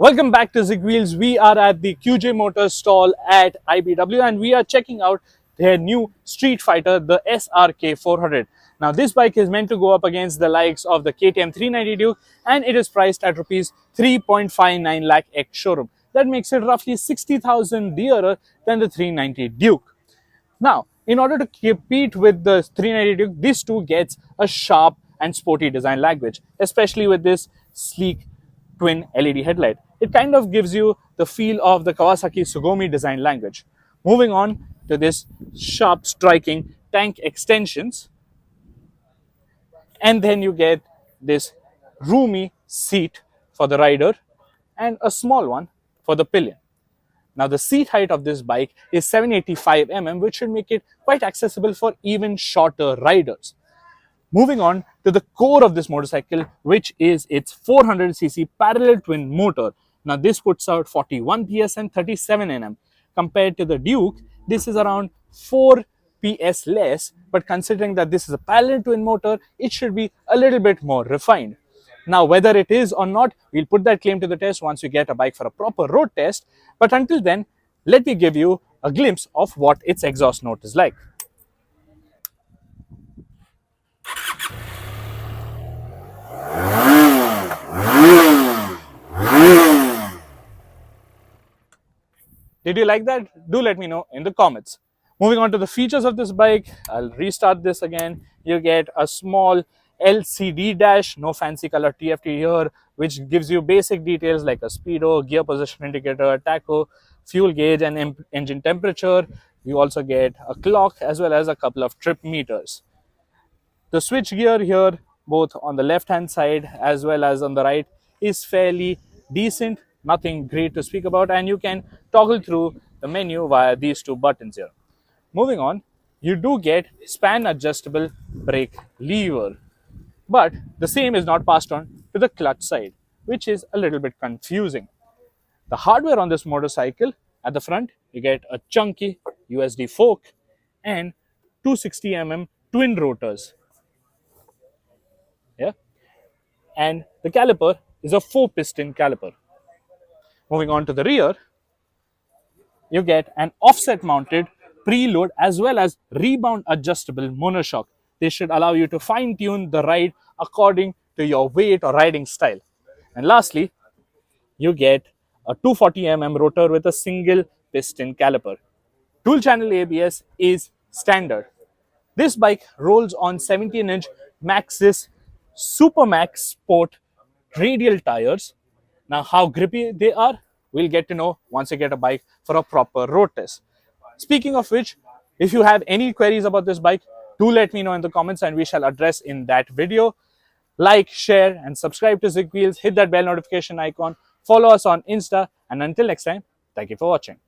Welcome back to ZigWheels. We are at the QJ Motor stall at IBW and we are checking out their new street fighter, the SRK 400. Now this bike is meant to go up against the likes of the KTM 390 Duke and it is priced at rupees 3.59 lakh ex showroom. That makes it roughly 60,000 dearer than the 390 Duke. Now, in order to compete with the 390 Duke, this too gets a sharp and sporty design language, especially with this sleek twin LED headlight. It kind of gives you the feel of the Kawasaki Sugumi design language. Moving on to this sharp striking tank extensions, and then you get this roomy seat for the rider and a small one for the pillion. Now the seat height of this bike is 785 mm, which should make it quite accessible for even shorter riders. Moving on to the core of this motorcycle, which is its 400cc parallel twin motor. Now this puts out 41 PS and 37 Nm. Compared to the Duke, this is around 4 PS less, but considering that this is a parallel twin motor, it should be a little bit more refined. Now, whether it is or not, we'll put that claim to the test once we get a bike for a proper road test. But until then, let me give you a glimpse of what its exhaust note is like. Did you like that? Do let me know in the comments. Moving on to the features of this bike, I'll restart this again. You get a small LCD dash, no fancy color TFT here, which gives you basic details like a speedo, gear position indicator, tacho, fuel gauge and engine temperature. You also get a clock as well as a couple of trip meters. The switch gear here, both on the left hand side as well as on the right, is fairly decent, nothing great to speak about, and you can toggle through the menu via these two buttons here. Moving on, you do get span adjustable brake lever, but the same is not passed on to the clutch side, which is a little bit confusing. The hardware on this motorcycle, at the front, you get a chunky USD fork and 260 mm twin rotors. Yeah, and the caliper is a 4-piston caliper. Moving on to the rear, you get an offset mounted preload as well as rebound adjustable monoshock. This should allow you to fine tune the ride according to your weight or riding style. And lastly, you get a 240 mm rotor with a single piston caliper. Dual channel ABS is standard. This bike rolls on 17-inch Maxxis Supermax Sport radial tires. Now, how grippy they are, we'll get to know once you get a bike for a proper road test. Speaking of which, if you have any queries about this bike, do let me know in the comments and we shall address in that video. Like, share and subscribe to ZigWheels. Hit that bell notification icon. Follow us on Insta. And until next time, thank you for watching.